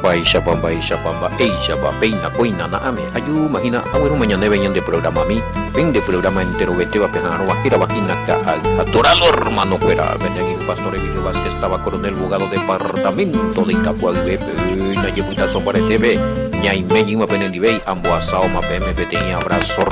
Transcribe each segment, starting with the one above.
Pamba, peina, coina, naame, ayu, imagina, bueno, mañana venían de programa a mí, ven de programa entero, vete, va a pegar, vaquera, vaquina, atoralo, hermano, fuera, ven aquí, pastor Emilio Vázquez, estaba coronel, abogado, departamento de Itapuague, peina, yepuita, sombra, TV, ñaime, ñima, penendibey, ambo asao, mapeme, peteña, abrazo,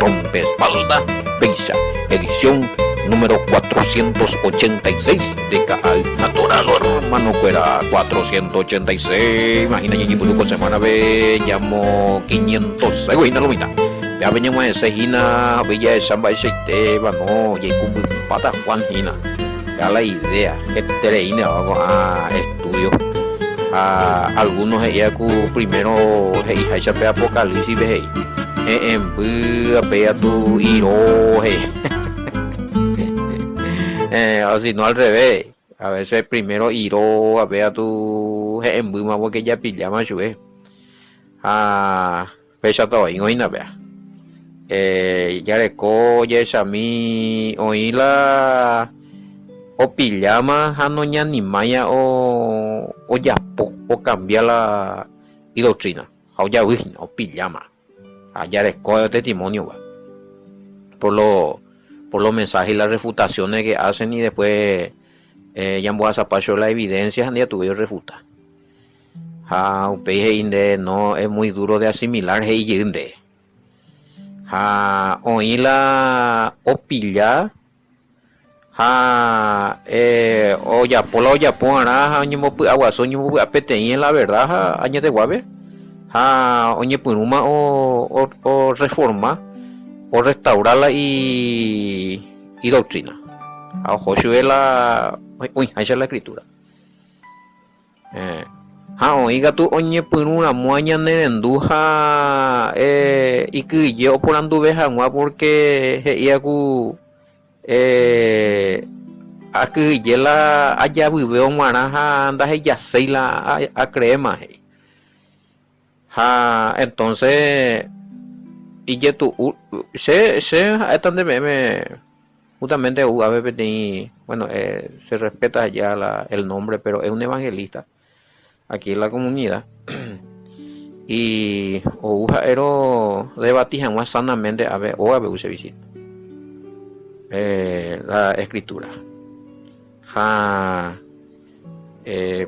rompe espalda, peisa, edición número 486 de Caal Natural, hermano, fuera 486, imagínate, y por semana ve, llamo 500, güey, no lo mira, ya veníamos en Sejina, Villa de Samba y Seiteba, no, y como pata Juan Gina, ya la idea, que tereine, hago a estudio, a algunos ella primero, hija, esa pe apocalipsis, ve, en vea tu iro, o si no al revés, a veces primero iró a ver a tu en buma porque ya pillama chue fecha todo y hoy na vea ya le coye chami hoy la o pillama no ya ni maya o ya o cambia la y doctrina o ya o pillama allá le coye testimonio va por los mensajes y las refutaciones que hacen y después ya voy a sacar la evidencia ya tuve refuta. Un país no es muy duro de asimilar inde. Oí la opilla o ya por la ya ponara año aguasoño apetece la verdad año de guave oñe punuma o reforma o restaurarla y doctrina. A ojo la ahí es la escritura. Oiga tú oñe pununa muaña nerenduja y que yo por anduveja porque ya ku aquí la allá vive maraja anda ya sei la a crema entonces y ya tú se están de meme justamente a veces bueno se respeta ya el nombre pero es un evangelista aquí en la comunidad y ero debatían más sanamente a ver se visita la escritura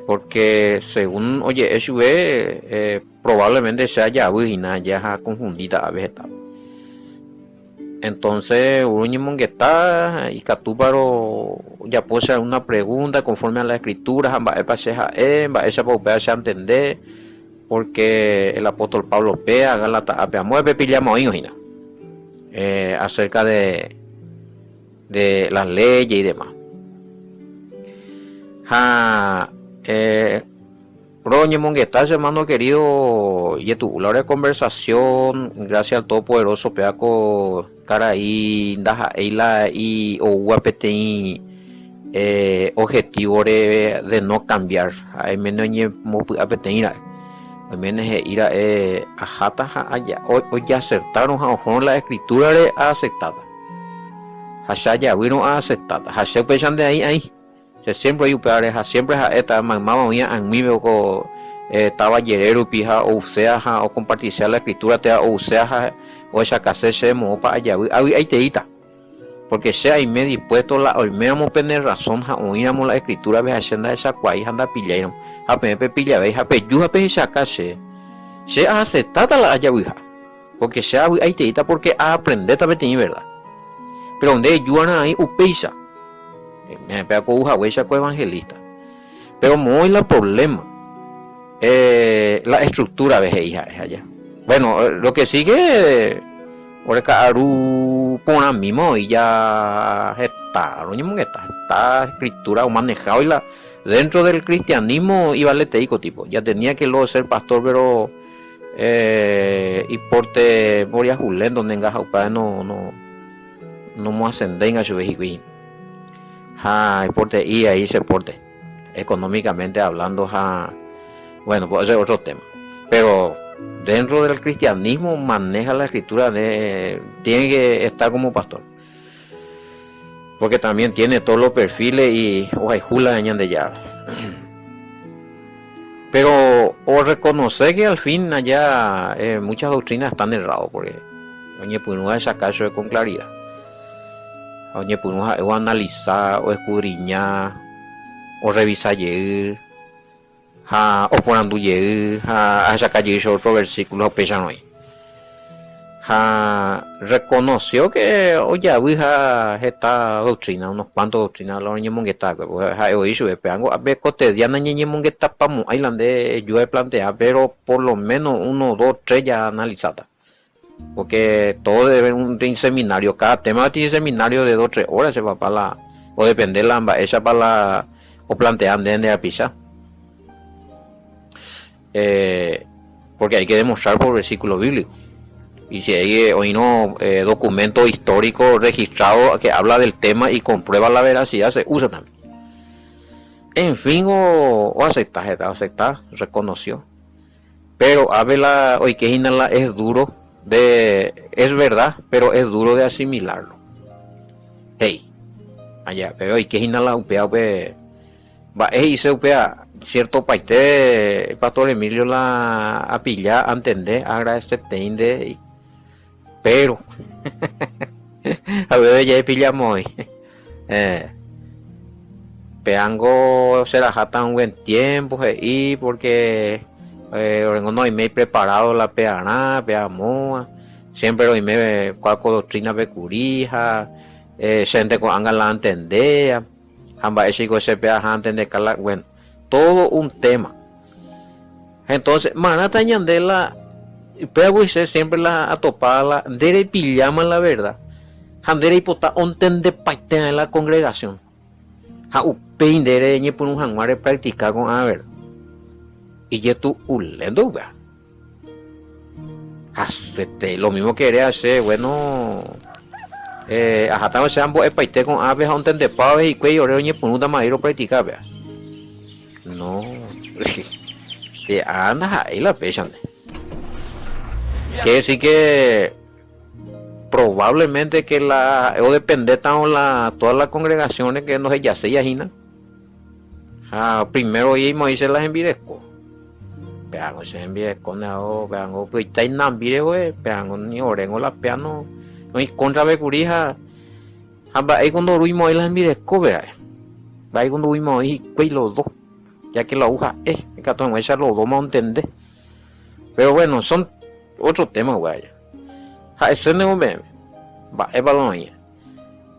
porque según oye SUV probablemente sea ya virgina ya confundida a vegetal. Entonces uno que está y catúparo ya puede ser una pregunta conforme a la escritura esa puede ser entender porque el apóstol Pablo pea Galata apea mueve pillamos ahí acerca de las leyes y demás. Roñe Monguetas, hermano querido, y tu la hora de conversación, gracias al Todopoderoso, peaco Caraí, Daja Eila y Oguapetei, objetivo de no cambiar. Hay menos ni apeteira. Hay menos ira a jata allá. Hoy ya acertaron a ojo la escritura de aceptada. Hasha ya vino a aceptada. Hasha pesan de ahí. Siempre hay un siempre esta mamá mía a mí veo estaba ayer pija o sea o compartir la escritura te o sea o esa casa se mo para allá ahí te ita porque sea y me dispuesto la olméramos tener razón oíamos la escritura ve haciendo esa cuay anda pillaron a pepe pilla ve a peyuja pe esa casa se aceptada la allá hija porque sea ahí te ita porque a aprender también tiene verdad pero donde yuana ahí upeisa me pega con huecha con evangelista pero muy la problema la estructura de hija allá bueno lo que sigue por aru pona mismo y ya está esta escritura manejado y la dentro del cristianismo iba le teico tipo ya tenía que luego ser pastor pero y porte moria julen donde engaja no me ascenden a su vejigo porte y ahí se porte económicamente hablando bueno pues ese es otro tema pero dentro del cristianismo maneja la escritura tiene que estar como pastor porque también tiene todos los perfiles y jula de ya pero o reconocer que al fin allá muchas doctrinas están erradas, porque oye, pues sacar eso con claridad. Oye, pues o analizar, o escudriñar, o revisar, o ponando a sacar otro versículo, pecha no hay. Reconoció que oye esta doctrina unos cuantos doctrinas la niña mongueta oí su peango a ver cotidiana niña mongueta pamo ailande yo he planteado pero por lo menos uno dos tres ya analizadas porque todo debe un seminario cada tema tiene seminario de 2 3 horas se va para la o depende la esa para la o plantean de la pizza porque hay que demostrar por versículo bíblico. Y si hay hoy no documento histórico registrado que habla del tema y comprueba la veracidad, se usa también. En fin, o aceptar, reconoció. Pero Abela, hoy que Hinala es duro es verdad, pero es duro de asimilarlo. Hey, allá, pero hoy que Hinala upea, va, se upea, cierto paite, pastor Emilio la apilla, entender, agradecer, de pero a ver ya pillamos hoy peango se la jata un buen tiempo y porque no hay me preparado la peana peamos siempre hoy me cualco doctrina pecurija gente con anga la entender amba ese se pea entender cala bueno todo un tema entonces manata ñandela pero siempre la atopada dere pillama la verdad handere hipota onten de paite en la congregación ha upeindere ñe por un janguare practicar con a ver y ya tú ulendo va hacete lo mismo que quería hacer bueno ajá se ambos paite con aves onten de paves y cuello ñe por un damadero practicar vea no que anda ahí la pechan. Quiere decir que probablemente que o depende todas las congregaciones que no se ya se yajinan. Primero íbamos a irse las envidesco. Vean, se envidesco, vean, pues está en Nambire, vean, ni orengo la piano, no hay contra becurija. Ahí cuando fuimos ahí las envidesco, vean. Ahí cuando fuimos ahí, pues los dos, ya que la aguja es, que a todos los dos me entender. Pero bueno, son otro tema, güey. Ese no es va, es balón.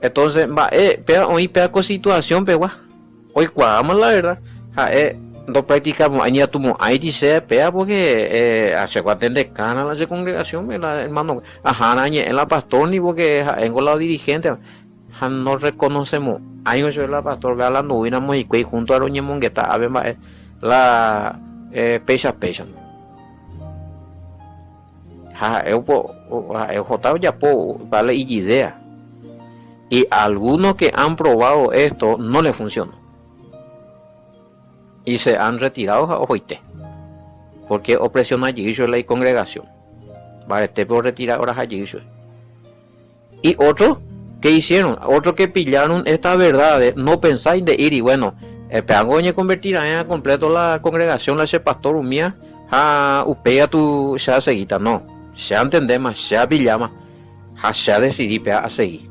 Entonces, va, hoy pega con situación, pero hoy cuadramos la verdad. No practicamos, ahí ya tuvo, ahí dice, pega porque hace cuatro de cana la congregación, hermano. Ajá, en la pastor, ni porque en la dirigente, no reconocemos. Ahí no soy la pastor, vea la novena y junto a Doña Mongueta, a ver, la pecha. Eu ya puedo vale idea y algunos que han probado esto no les funciona y se han retirado a oíste porque opresión allí hizo la congregación vale te puedo retirar ahora allí y otros que hicieron otros que pillaron esta verdad no pensáis de ir y bueno el peangoñe convertirá en completo la congregación la ese pastor mía upea tu se seguita no se entender más, se pillama, se decidir a seguir.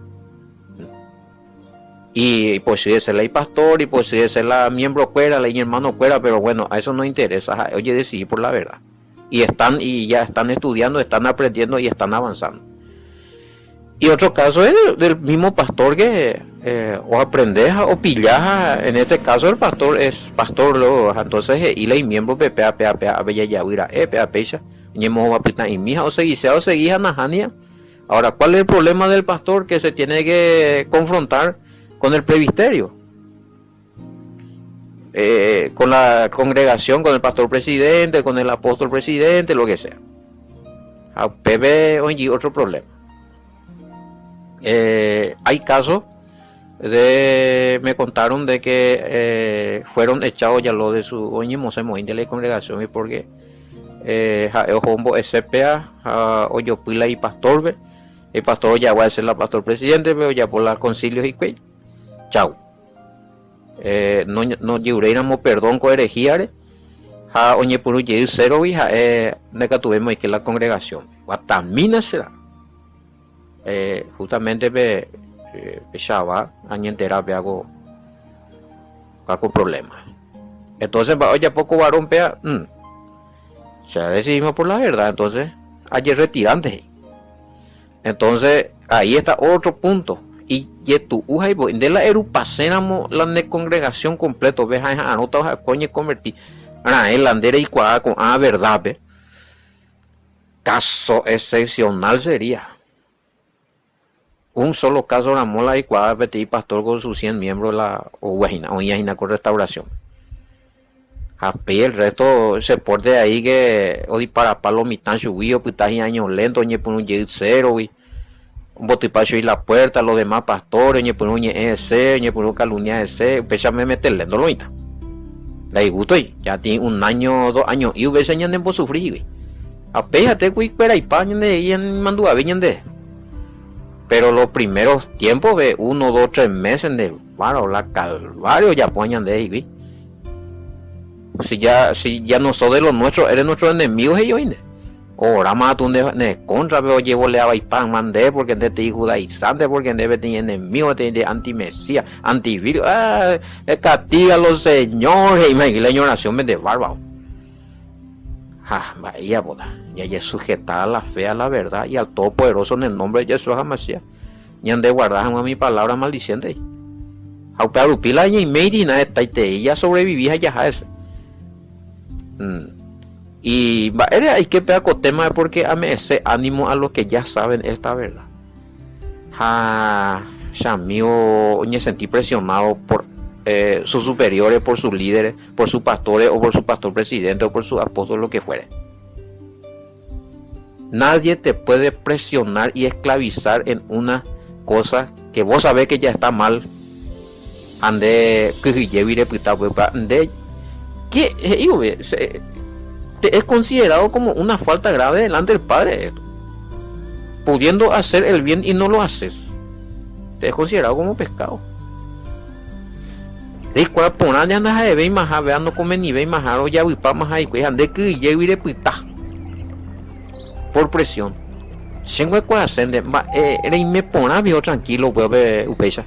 Y pues si es el pastor, y pues si es la miembro fuera, la hermano fuera, pero bueno, a eso no interesa, oye, decidir por la verdad. Y ya están estudiando, están aprendiendo y están avanzando. Y otro caso es del mismo pastor que o aprendes o pillas, en este caso el pastor es pastor, luego, entonces y la miembro pea, bella ya huira, pecha. Y mi hija o seguís a Najania. Ahora, ¿cuál es el problema del pastor que se tiene que confrontar con el presbiterio? Con la congregación, con el pastor presidente, con el apóstol presidente, lo que sea. A PB oye otro problema. Hay casos me contaron de que fueron echados ya lo de su oye de la congregación y porque hombo SPA oyo pila y pastor el pastor ya va a ser la pastor presidente pero ya por los concilios y que chao no lloramos perdón con herejía ha oñe puru ye cero y ha neka tuvimos que la congregación guatamina será justamente pe Shaba año entera pe hago caco problema. Entonces va oye poco varón pea ya decidimos por la verdad, entonces ayer retirante. Entonces ahí está otro punto. Y tu uja y de la erupacéramo la de congregación completo ves a anota a coño convertir a el andera y cuadra con verdad ve. Caso excepcional sería un solo caso de la mola y cuadra petit pastor con sus 100 miembros de la o con restauración. Así el resto se porte ahí que o para palomitan subido pues años lento ni por un cero y un botipacho y la puerta los demás pastores ni por un ese ni por un calumnia ese péchame meterle no lo está la gusto y ya tiene 1 año 2 años y ves señan en vos sufrir apéjate que espera y pañen de y en mandua vienen de pero los primeros tiempos de 1 2 3 meses de bueno la calvario ya poñan de ahí si ya no sos de los nuestros eres nuestros enemigos ellos ahora más tú de contra pero llevo le a pan mandé porque de ti judaizante porque debe tener enemigos de antimesías antivirus castiga a los señores y me la ignoración de bárbaro vaya boda ya sujetada a la fe a la verdad y al todopoderoso en el nombre de Jesús Hamashiach y han de guardar a mi palabra maldiciente pero pila y media está y ya sobrevivía ya ese y hay que pegar con tema porque a mí ese ánimo a los que ya saben esta verdad ya mío me sentí presionado por sus superiores, por sus líderes, por sus pastores o por su pastor presidente o por su apóstol, lo que fuere. Nadie te puede presionar y esclavizar en una cosa que vos sabés que ya está mal. Ande que es considerado como una falta grave delante del Padre, pudiendo hacer el bien y no lo haces, te es considerado como pecado. Y cuál poner ya andas a ver más a ver no comer ni ver más o ya voy para más ahí pues ande que lleve de pita por presión tengo que hacer de me pone viejo tranquilo voy a ver upecha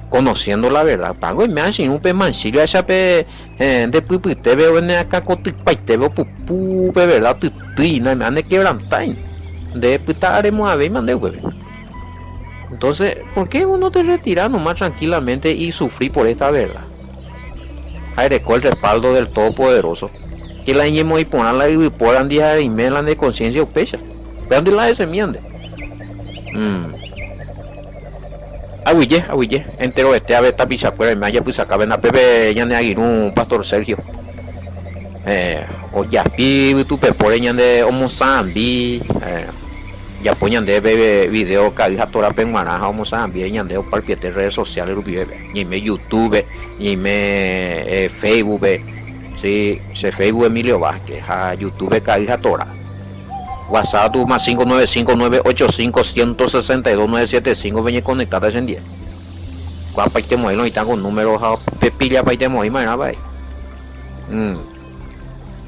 conociendo la verdad pago y me hacen un pe manchillo esa pe de pupi te veo en acá con tu pai te veo pupu pe verdad tu no me ande quebrantar de puta haremos a ver mande hueve. Entonces ¿por qué uno te retira nomás tranquilamente y sufrir por esta verdad? Con el respaldo del Todopoderoso que la ñemo y ponerla y por andía y me la de conciencia upecha vean de la de semiende aguille entero este a ver tapiza fuera y me haya pues acá ven a pepe ya de aguirú pastor Sergio o ya pi tu pe por ella de homo zambi ya ponían de bebé video que hija tora penguana homo zambi ella de parpiete redes sociales ni me YouTube ni me Facebook sí se Facebook Emilio Vázquez a YouTube que hija tora WhatsApp tu más 595985162 venye conectada en 10 cuál paite modelo y tengo números a pepilla paite modelo manera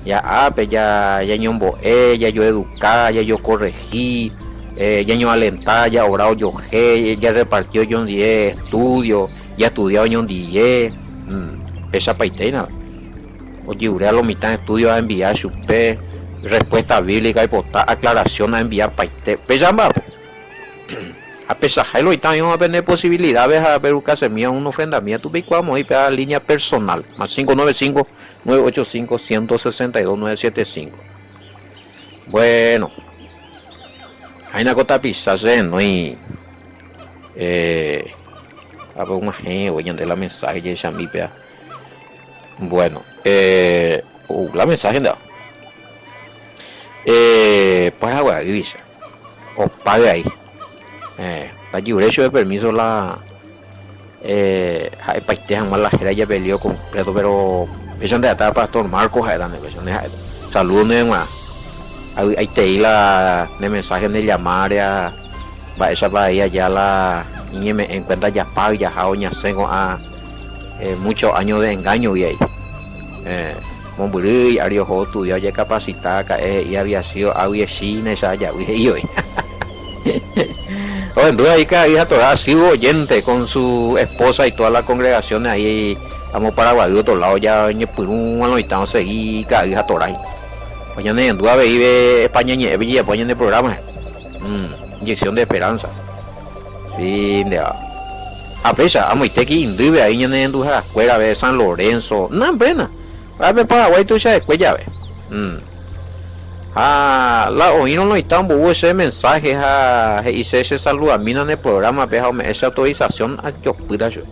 ya ya ñombo ya yo educar ya yo corregí ya yo alentar ya orado yo ya repartió yo 10 estudio ya estudiado yo 10 esa paiteina oye uré a lo mitad de estudio a enviar su pe respuesta bíblica y postar aclaración a enviar paite pejamba a pesar de lo y también a tener posibilidades a ver que se mía una ofrenda mía tu picuamos y para línea personal más 595-985-162-975 bueno hay una cosa pisarse no y a ver una gente oye de la mensaje de Xami pea bueno la mensaje de Paraguay divisa o pague ahí la derecho de permiso la paitejan más la jera ya peleó completo pero esa de atar pastor Marcos saludos más ahí te di la de mensaje de llamar a va esa va ahí allá la niña me encuentra ya pago ya jaoña tengo a muchos años de engaño y ahí Momburi ario ho estudió ya capacitada y había sido había china esa ya y hoy o en duda ahí que había Torah sido oyente con su esposa y toda la congregación ahí vamos Paraguay de otro lado ya en Perú a lo estamos seguí que había Torah oye en duda vive España y veía ponen el programa inyección de esperanza sí de a pesar a muy tequi indube ahí en duda escuela de San Lorenzo no pena a ver Paraguay tú ya escuela ve la oíron no están hubo ese mensaje hice ese saludo a mí en el programa pero esa autorización a que opera yo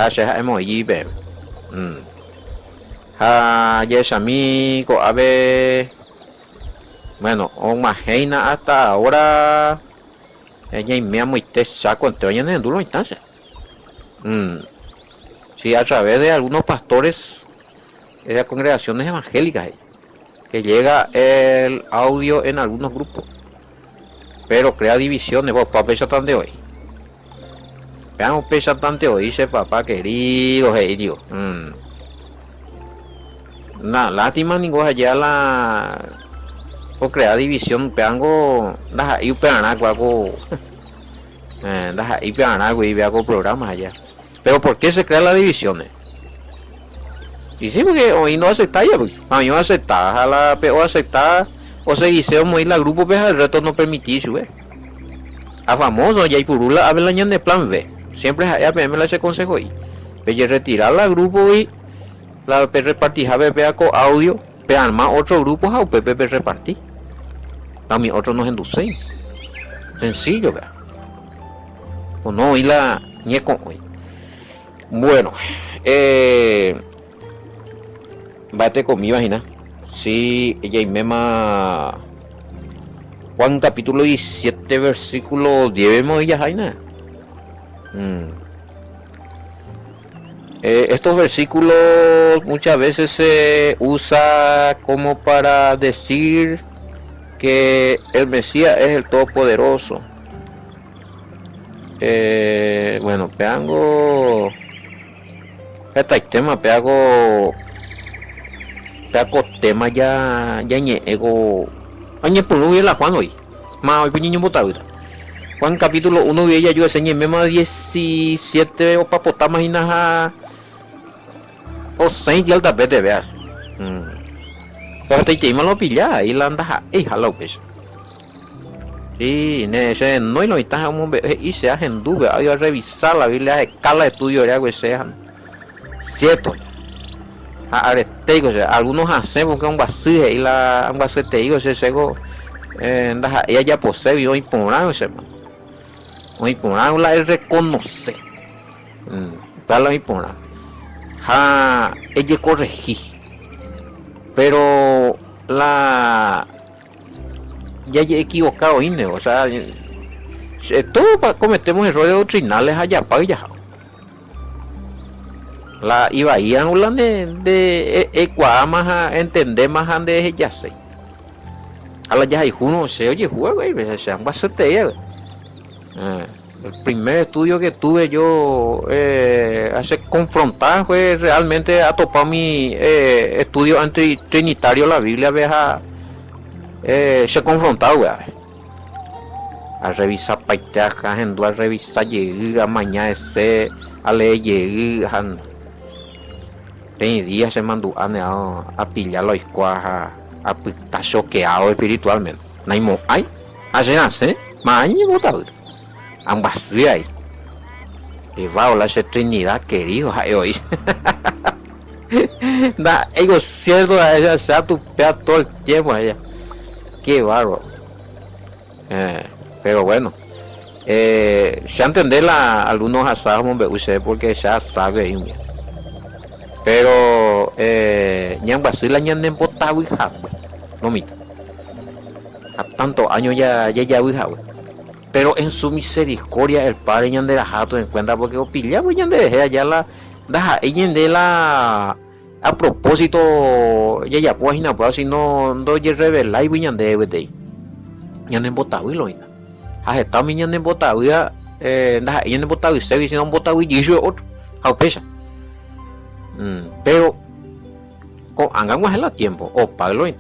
se hemos ido ya es amigo a ver bueno o más heina hasta ahora ella y me amo y te saco entre hoy en el duro instancia sí a través de algunos pastores de las congregaciones evangélicas que llega el audio en algunos grupos pero crea divisiones vos papá ya tan de hoy veamos pesa tanto hoy dice papá querido digo nada lástima ninguna allá la o crea división peango das ahí peana algo das ahí peana algo y vea con programas allá pero ¿por qué se crean las divisiones? Y sí, porque hoy no acepta ya, pues. A mí no acepta, a la peor aceptar, o se dice, como ir la grupo, pues el resto no permitís, sube. A famoso, ya y purula, a ver la ñan de plan B. Siempre a PM le hace consejo y. Pero retirar la grupo y la repartir, a ver, con audio, pero armar otro grupo, a UPP repartir. A mí otro nos induce. Sencillo, vea. O no, y la ñeco hoy. Bueno, bate conmigo, imagina. Sí, ella y Mema. Juan capítulo 17, versículo 10, vemos ella, Jaina. Estos versículos muchas veces se usa como para decir que el Mesías es el Todopoderoso. Bueno, peango. Este tema, peago tema ya ego añe por no la Juan hoy más hoy niño botado Juan capítulo 1 y ella yo enseñé mema 17 o papota imagina o 6 ya el tapete veas pero te que lo pilla y la anda jalo pues sí ese no y lo está y se hacen duda hay que revisar la Biblia escala de estudio de algo sean cierto o sea, algunos hacemos que un vacío y la un vacío te digo ese sego ella ya posee y hoy poner ese hoy poner la reconoce para la poner ella corregí pero la ya equivocado o sea todos cometemos errores doctrinales allá para allá la iba a hablar de más a entender más de ya sé a la ya hay uno se oye juego se han pasado el primer estudio que tuve yo hace confrontar fue realmente a topar mi estudio antitrinitario la Biblia veja se confrontado a revisar paiteajas en a revisar llega mañana ese a leer llega en día se mandó a pillar los escuajas a estar choqueado espiritualmente naimo ay hace nace mañana botado ambas ahí y va a la trinidad querido hoy da ego cierto a ella sea tu pea todo el tiempo allá qué bárbaro pero bueno se entender algunos asados porque ya sabe pero ñan Basila ñan en botado y jabwe no mita a tantos años ya pero en su misericordia el padre ñan de la jato en cuenta porque pillamos ñan de allá la da ñan de la a propósito ya pues no puedo si no ye revelar y ñan de vete ñan en botado y lo ina a está mi ñan en botado ya da ñan en botado y se dice no botado y yo otro a pesa pero hagamos el tiempo o Pablo y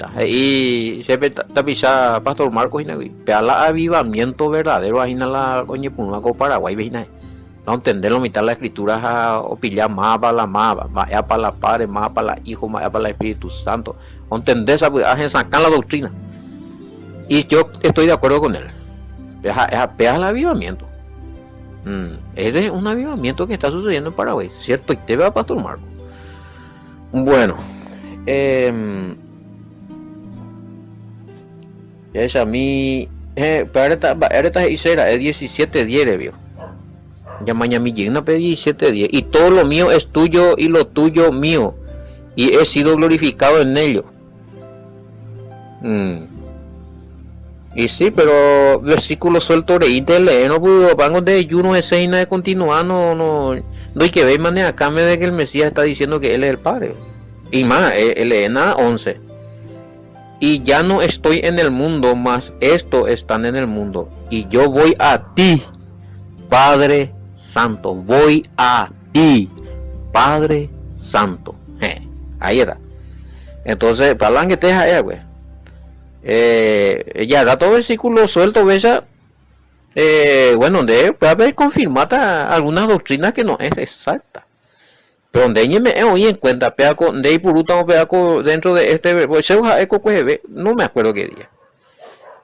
se tapisa Pastor Marcos y la avivamiento verdadero ahí en la coñe punaco Paraguay veina no entenderlo mitad la escritura o pillar más para la más para la Padre más para la Hijo más para el Espíritu Santo o entender esa sacar la doctrina y yo estoy de acuerdo con él es el avivamiento es un avivamiento que está sucediendo en Paraguay cierto y te ve a Pastor Marcos bueno es a mí ahorita hiciera es 17:10 vio ya mañana mi llegna 17:10 y todo lo mío es tuyo y lo tuyo mío y he sido glorificado en ello y sí pero versículo suelto reíte no puedo pango de yuno de seina de continuar no hay que ver manera acá me de que el Mesías está diciendo que él es el Padre y más Elena 11 y ya no estoy en el mundo mas estos están en el mundo y yo voy a ti Padre Santo voy a ti Padre Santo ahí está entonces para que te deja güey ya da todo versículo suelto besa bueno de puede haber confirmada algunas doctrinas que no es exacta pero donde me hoy en cuenta pedaco de puruta pedaco dentro de este pues no me acuerdo qué día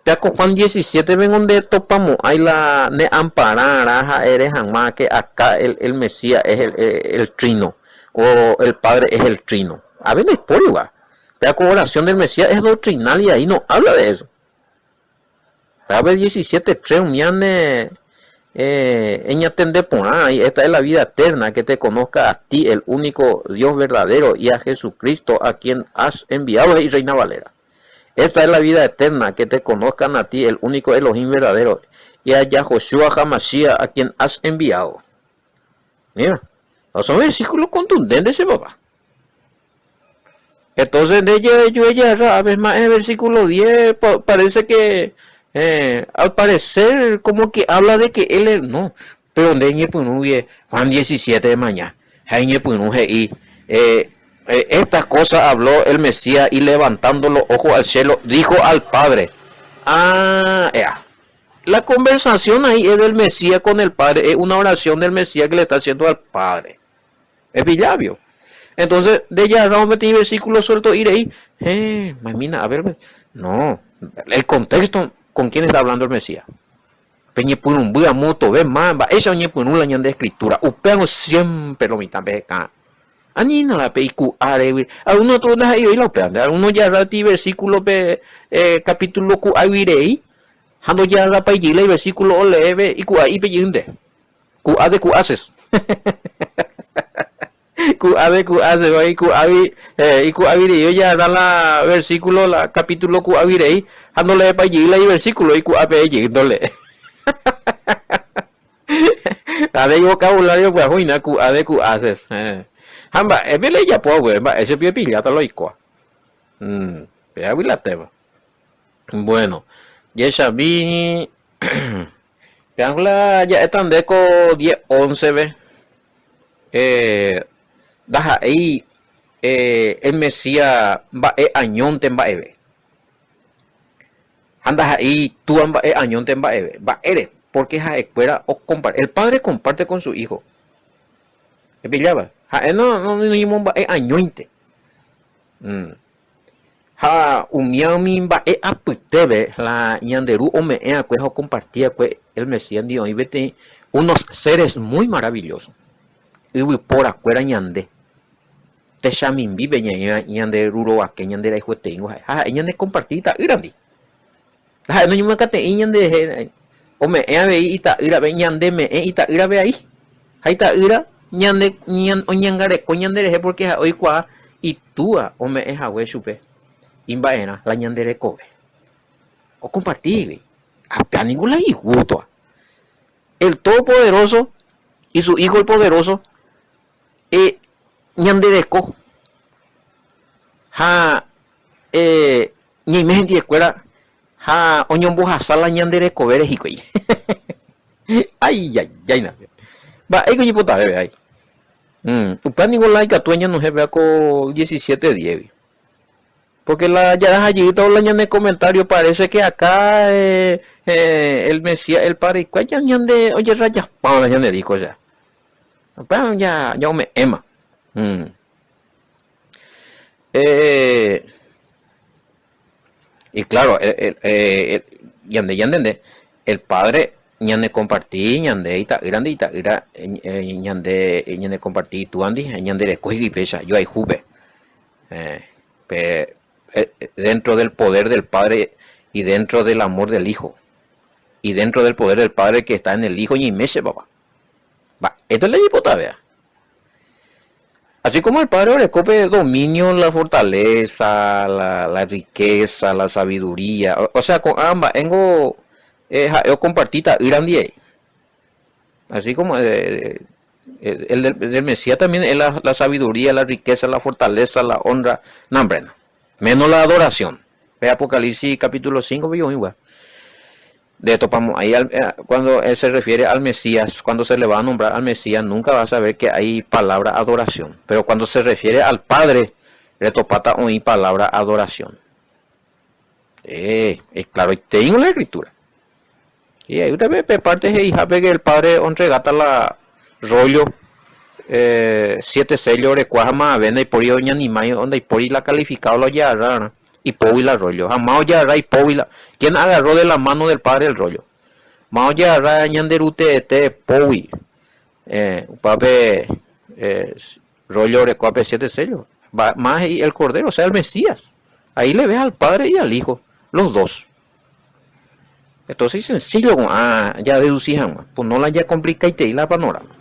pedaco Juan 17 ven donde topamos hay la ne amparar eres jamás que acá el Mesías es el trino o el Padre es el trino a ver por igual pedaco oración del Mesías es doctrinal y ahí no habla de eso pedaco 17:3 miane y esta es la vida eterna que te conozca a ti el único Dios verdadero y a Jesucristo a quien has enviado y Reina Valera esta es la vida eterna que te conozcan a ti el único Elohim verdadero y a Yahoshua HaMashiach a quien has enviado mira son versículos contundentes ese papá entonces de ella a veces más en el versículo 10 parece que al parecer como que habla de que él es, no pero donde Juan 17 de mañana estas cosas habló el Mesías y levantando los ojos al cielo dijo al Padre la conversación ahí es del Mesías con el Padre es una oración del Mesías que le está haciendo al Padre es villavio entonces de ella vamos a meter versículo suelto ir ahí mamina a ver no el contexto con quién está hablando el Mesías peñe por un buen moto ve mamba esa oñe por un año de escritura upeano siempre lo mitad beca ani no la peiku are a uno todo na y lo pean a uno ya rati versículo capítulo ku airei hando ya la paigile versículo leve y ku ai peyinde ku ade ku haces ku hace vai ku ai y ku airei yo ya da la versículo la capítulo ku airei hando le paigile y versículo y ku ape yindole ade vocabulario pues hoy na ku ade ku haces hamba evele ya po güey ese pie pilla ta lo iko pero la tema bueno ya sabí Peangla ya están de co 10-11 ve daja ahí el Mesías va añón te va eve anda ahí tú amba añón te va eve va eres porque ja escuela o comparte el padre comparte con su hijo me pillaba no va añointe ha umiami va aputebe la ñanderu o me acuejo compartía el Mesías dio y vete unos seres muy maravillosos y por acuera ñande te shamin vive ñande ruro a que ñande la hijo tengo ñande compartida grande no yo me cate ñande o me ve ita ira ve ñande me ita ira ve ahí ita ira ñande ñangare coñandere porque hoy cua y túa o me hawe chupe imbaena la ñandere cobe o compartir a ninguna y gusto el todopoderoso y su hijo el poderoso ñandereco ha ni me di escuela ha oñombo hasala ñandereco veres y coy ay na va ego y puta bebe ahí tu plan ningún like a tueña no se vea con 17:10 Porque la ya allí todo el de comentario parece que acá el Mesías, el padre, ¿cuál ya de oye rayas pa ya le dijo ya. Pero ya me ema. Mm. Eh, y claro, yande, el padre ñande compartí, ñande ita, ñande compartí tu andi, ñande le cogi pesa, yo hay juve. Eh, dentro del poder del padre y dentro del amor del hijo y dentro del poder del padre que está en el hijo y mese papá. Va, esto es la hipota, vea. Así como el padre recope dominio, la fortaleza, la riqueza, la sabiduría. O sea, con ambas, yo compartita grande. Así como del Mesías también es la sabiduría, la riqueza, la fortaleza, la honra. No, hombre, no. Menos la adoración. Ve Apocalipsis capítulo 5, vio igual. De topamos ahí cuando él se refiere al Mesías, cuando se le va a nombrar al Mesías, nunca va a saber que hay palabra adoración. Pero cuando se refiere al Padre, le topata oí palabra adoración. Es claro, y tengo la escritura. Y ahí usted ve parte de hija que el Padre entregata la rollo 7 sellos de cuajama venda y por ello ni más donde y por la calificado lo ya rara y povila rollo jamás ya y povila quien agarró de la mano del padre el rollo mao ya ra ñanderute te povi pape rollo de cuape 7 sellos más y el cordero o sea el Mesías ahí le ves al padre y al hijo los dos. Entonces es sencillo ya deducían pues no la ya complica y la panorama.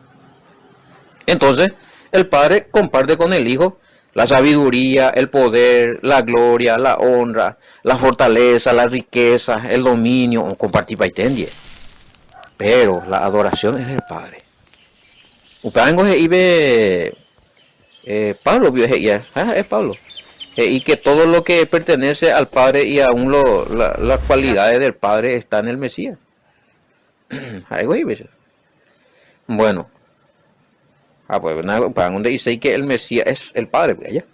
Entonces, el Padre comparte con el Hijo la sabiduría, el poder, la gloria, la honra, la fortaleza, la riqueza, el dominio, compartir para entender. Pero la adoración es el Padre. Upango ibe Pablo vio es Pablo. Y que todo lo que pertenece al Padre y aún las cualidades del Padre está en el Mesías. Bueno. Pues para donde dice que el Mesías es el Padre, pues allá.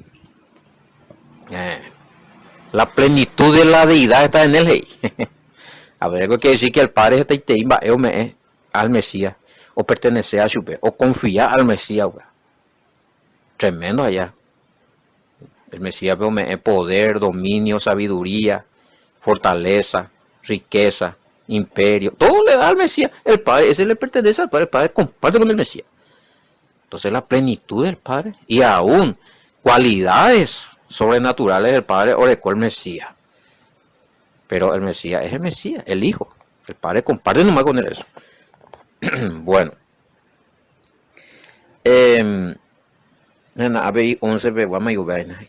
La plenitud de la deidad está en él. A ver, algo que decir que el Padre está al Mesías, o pertenece a su o confía al Mesías, pues. Tremendo allá. El Mesías es poder, dominio, sabiduría, fortaleza, riqueza, imperio. Todo le da al Mesías. El Padre, ese le pertenece al Padre. El Padre comparte con el Mesías. Entonces la plenitud del Padre y aún cualidades sobrenaturales del Padre orecó el Mesías. Pero el Mesías es el Mesías, el Hijo. El Padre comparte nomás con él eso. Bueno.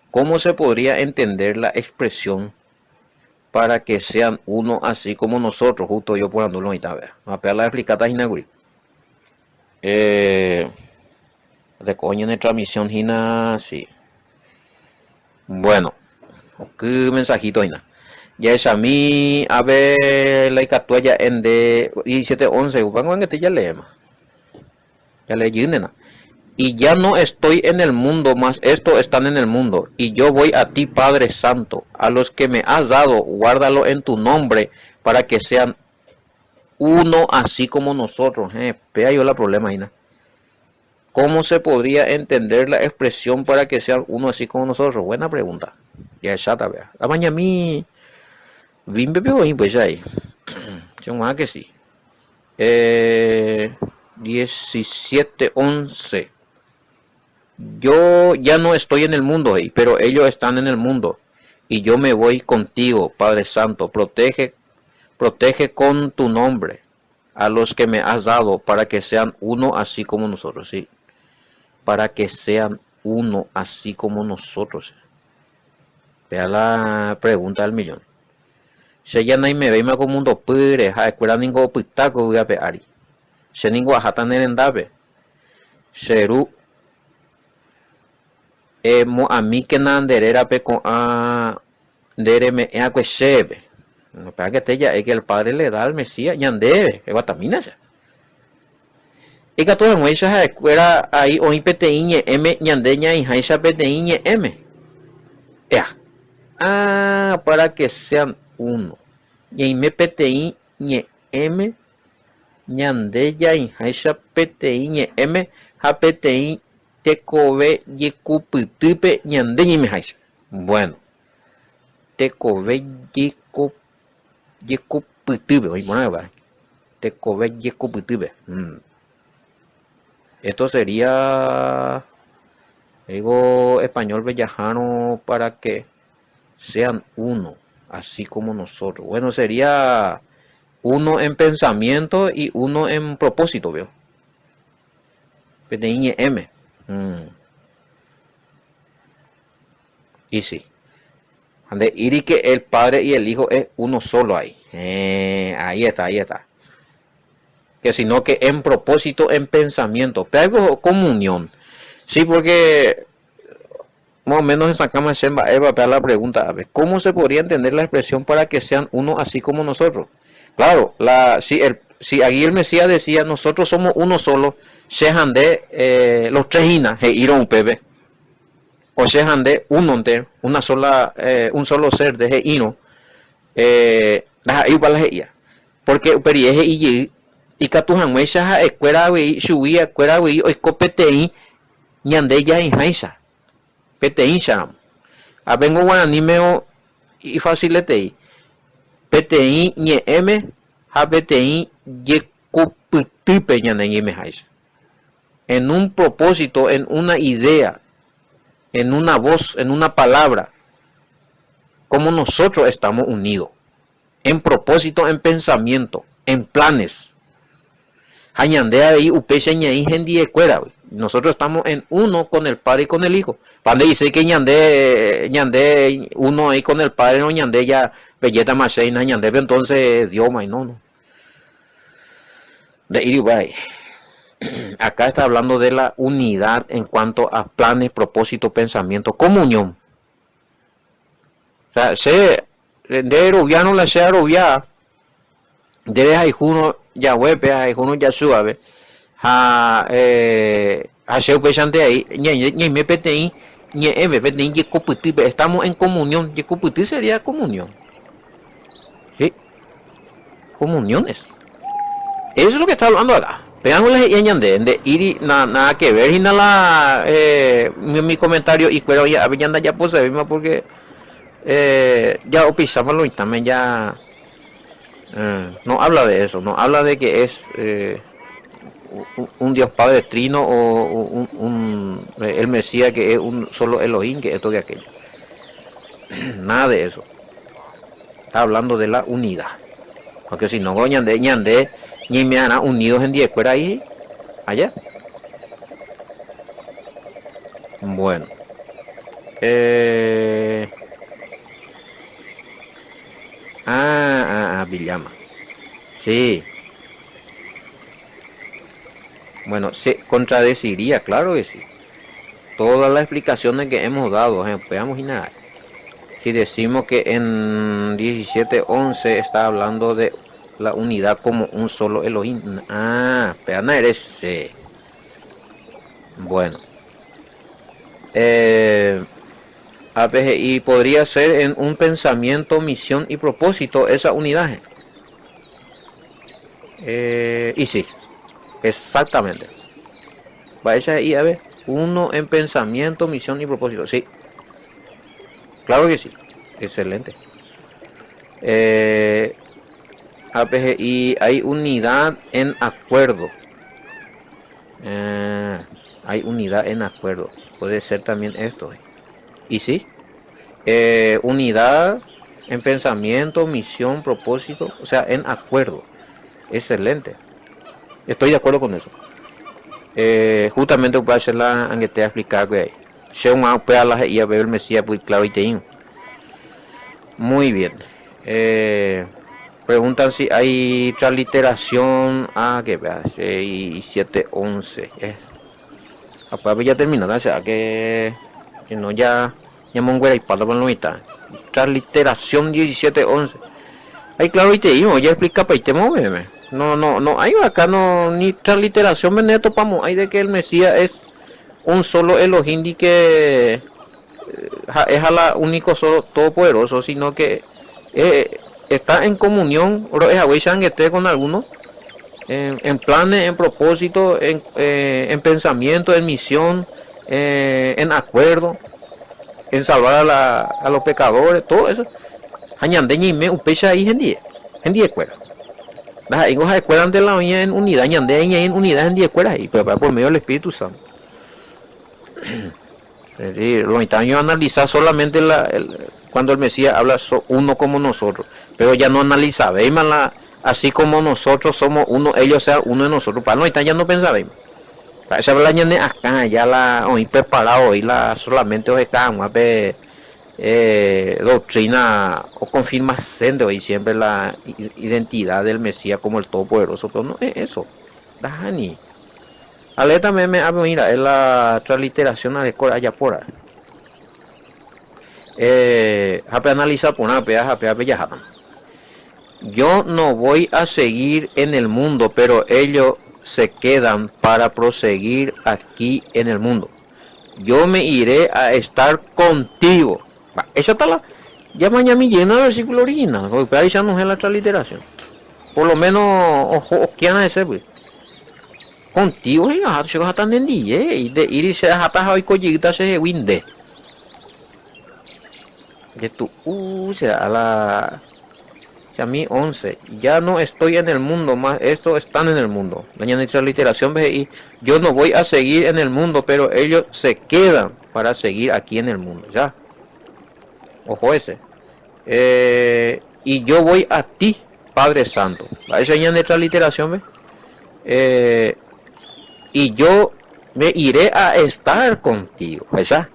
¿Cómo se podría entender la expresión para que sean uno así como nosotros? Justo yo por andulo y tal vez. Vamos a pegar la explicata inaugural. De coño en transmisión hina sí. Bueno, qué mensajito hina. Ya es a mí a ver la icatuaya en de 17:11, van a que ya leemos. Ya le nena. Y ya no estoy en el mundo, más estos están en el mundo. Y yo voy a ti, Padre Santo, a los que me has dado, guárdalo en tu nombre, para que sean uno así como nosotros. Pea yo la problema, hina. ¿Cómo se podría entender la expresión para que sea uno así como nosotros? Buena pregunta. Ya es chata, vea. La mañana mi Vimbe pues ahí. Yo que sí. 17:11. Yo ya no estoy en el mundo, pero ellos están en el mundo. Y yo me voy contigo, Padre Santo. Protege con tu nombre a los que me has dado para que sean uno así como nosotros, sí. Para que sean uno así como nosotros. Vea la pregunta del millón. Se ya no me ve más como un dopure, a escuela ningún pitaco voy a peari. Se ningún ajatan en endabe. Seru a mí que nanderera pe con a dereme a cuechebe. No para que te ya es que el padre le da al Mesías ñandebe, que guatamina ya. Y que todas muchas a escuela ahí hoy peteiñe m ñandeña y haisha peteiñe m. Ya. Ah, para que sean uno. Y me PTI, ñe M, ñande ya y haisha PTI, ñe M, ha PTI, te kobe, ye kupitipe, ñande y me haisha. Bueno, te kobe, ye kupitipe, oye, bueno, va. Te kobe, ye kupitipe. Esto sería, digo, español bellajano para que sean uno, así como nosotros. Bueno, sería uno en pensamiento y uno en propósito, veo. PTI M. Y sí. De ir y que el padre y el hijo es uno solo ahí. Ahí está, ahí está. Que sino que en propósito, en pensamiento. Pero comunión. Sí, porque más o menos sacamos en la pregunta, a ver, ¿cómo se podría entender la expresión para que sean uno así como nosotros? Claro, si aquí el Mesías decía, nosotros somos uno solo, sean de los tres inas, un pepe, o sean de uno entero, un solo ser de ino, porque perieje y catujan mecha escuela subía escuela o escopetei ñande ya en jaisa PTI sharam. Avengo guaraní meo y facilitei. PTI ñe M, ha PTI ye cuputipe ñande me jaisa. En un propósito, en una idea, en una voz, en una palabra, como nosotros estamos unidos. En propósito, en pensamiento, en planes. Hañandea ahí, upecha ñaí, gendie cuera, nosotros estamos en uno con el Padre y con el Hijo. Padre dice que ñande uno ahí con el Padre, no ñande ya belleta macheina, ñande, entonces Dios, no. De Iribay. Acá está hablando de la unidad en cuanto a planes, propósito, pensamiento, comunión. O sea, de Rubiano la sea Rubia, de ahí uno ya huepe, ahí uno ya suave. Hacer pesante ahí, ni me PTI, ni me PTI, y coputi, estamos en comunión, y coputi sería comunión. ¿Sí? Comuniones. Eso es lo que está hablando acá. Pegámosle y añade, de ir nada que ver, y nada, mi comentario, y pero ya puse, porque ya opisamos lo también ya. No habla de eso, no habla de que es un Dios Padre Trino o el Mesías que es un solo Elohim, que esto que aquello. Nada de eso. Está hablando de la unidad. Porque si no, ñande, ni me han unidos en 10 fuera ahí, allá. Bueno. Villama. Sí. Bueno, se contradeciría, claro que sí. Todas las explicaciones que hemos dado, veamos y nada. Si decimos que en 17:11 está hablando de la unidad como un solo Elohim. Peana eres. Bueno. Y podría ser en un pensamiento, misión y propósito esa unidad. Y sí, exactamente. Vaya ahí a ver. Uno en pensamiento, misión y propósito. Sí. Claro que sí. Excelente. Y hay unidad en acuerdo. Hay unidad en acuerdo. Puede ser también esto. Y sí. Unidad en pensamiento, misión, propósito. O sea, en acuerdo. Excelente. Estoy de acuerdo con eso. Justamente para hacer la anguete explicar que se un la y a ver el Mesías pues claro y te muy bien. Preguntan si hay transliteración que vea 7:11 aparte ya terminó, o sea que no ya monguera y para la mitad. Transliteración 17:11 ay claro y te digo ya explica para te mueve. No hay acá no ni transliteración me topamos hay de que el Mesías es un solo Elohim y que es a la único solo todopoderoso, sino que está en comunión, es a con algunos, en planes, en propósito, en pensamiento, en misión, en acuerdo, en salvar a los pecadores, todo eso. Hañandeña y me upecha ahí en 10 escuelas. Las hijos escuelas de la uña en unidad, ñandeña en unidad en 10 escuelas ahí, pero por medio del Espíritu Santo. Lo necesitamos analizar solamente cuando el Mesías habla uno como nosotros, pero ya no analiza, veis así como nosotros somos uno, ellos sean uno de nosotros, para no ya no pensáis. Para esa habla acá, ya la hoy preparado y la solamente os están doctrina o confirmación de hoy siempre la identidad del Mesías como el Todopoderoso, pero no es eso. Dani. Ale también mira, es la transliteración de Cora allá por ahí. Hape analiza por una ya. Yo no voy a seguir en el mundo, pero ellos se quedan para proseguir aquí en el mundo. Yo me iré a estar contigo. Esa está la. Ya mañana me llena el versículo original, porque ahí ya no es la transliteración. Por lo menos, ojo, ¿quién es ese, pues? Contigo, se va a estar en día, y de ir y se hasta hoy collita se winde. Que tú, se a la. A mí 11, ya no estoy en el mundo más, estos están en el mundo. La transliteración, y yo no voy a seguir en el mundo, pero ellos se quedan para seguir aquí en el mundo, ya. Ojo ese. Y yo voy a ti, Padre Santo. Esa es la transliteración, y yo me iré a estar contigo, ¿verdad?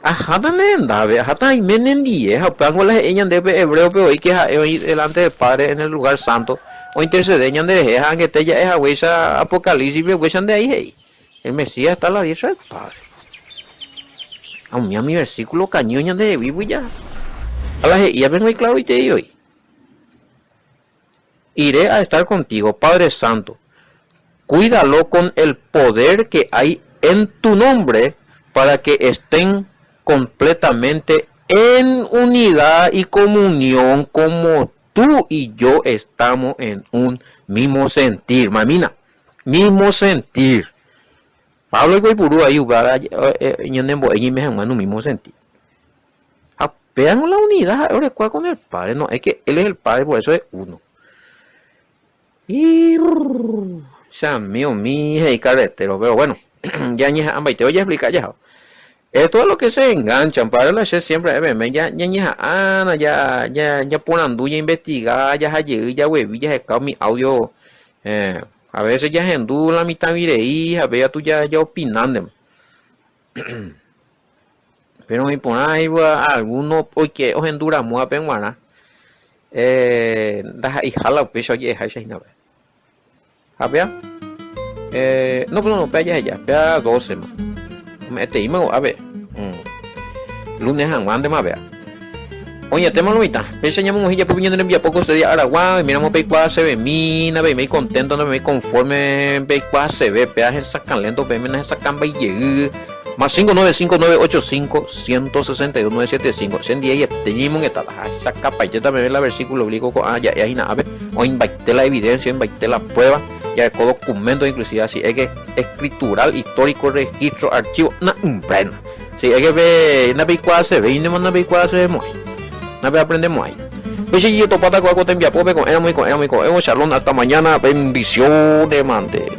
Ajá, también, ajá, también en día, pongo las ellas de hebreo, pero hoy que hoy delante del Padre en el lugar santo, o intercedeñan de dejan que te ya es huesa apocalipsis, huesan de ahí, el Mesías está a la diestra del Padre. A mí, a mi versículo cañoña de vivo y ya. A la ya vengo y claro y te digo hoy. Iré a estar contigo, Padre Santo. Cuídalo con el poder que hay en tu nombre para que estén completamente en unidad y comunión como tú y yo estamos en un mismo sentir. Mamina, mismo sentir. Pablo y Guaypurú ahí en mismo sentir. Vean la unidad ahora con el Padre. No, es que Él es el Padre, por eso es uno. Y mío, y carretero, pero bueno, ya te voy a explicar ya. Todo lo que se enganchan para la siempre ya ponen ya investigar, ya hueví, ya mi audio, a veces ya en duda la mitad mireí, a ver tú ya opinando. Pero me ponen ahí algunos porque os enduramos a penguana, y jala peso oye, a ver, no, pea 12 más. A ver, lunes a más vea. Oye, tema lo mitad. Enseñamos ya por viendo en vía poco de Aragua, miramos P4 se ve mina, ve me contento, no me conforme P4 se ve, peaje sacan lento, ve menos sacan y llegue. Más 595985162-975. Ese día ya teníamos que estar esa capa ya también la versículo obligo ya nada, ver, o invité la evidencia, invité la prueba. Ya con documentos inclusive así es que escritural, histórico, registro, archivo, pleno. Sí, es que ve, na P4 se ve y no na P4 se ve muy. Na aprendemos ahí. Pues si yo topata con te envía pope con hemos charlón hasta mañana, bendiciones, mante.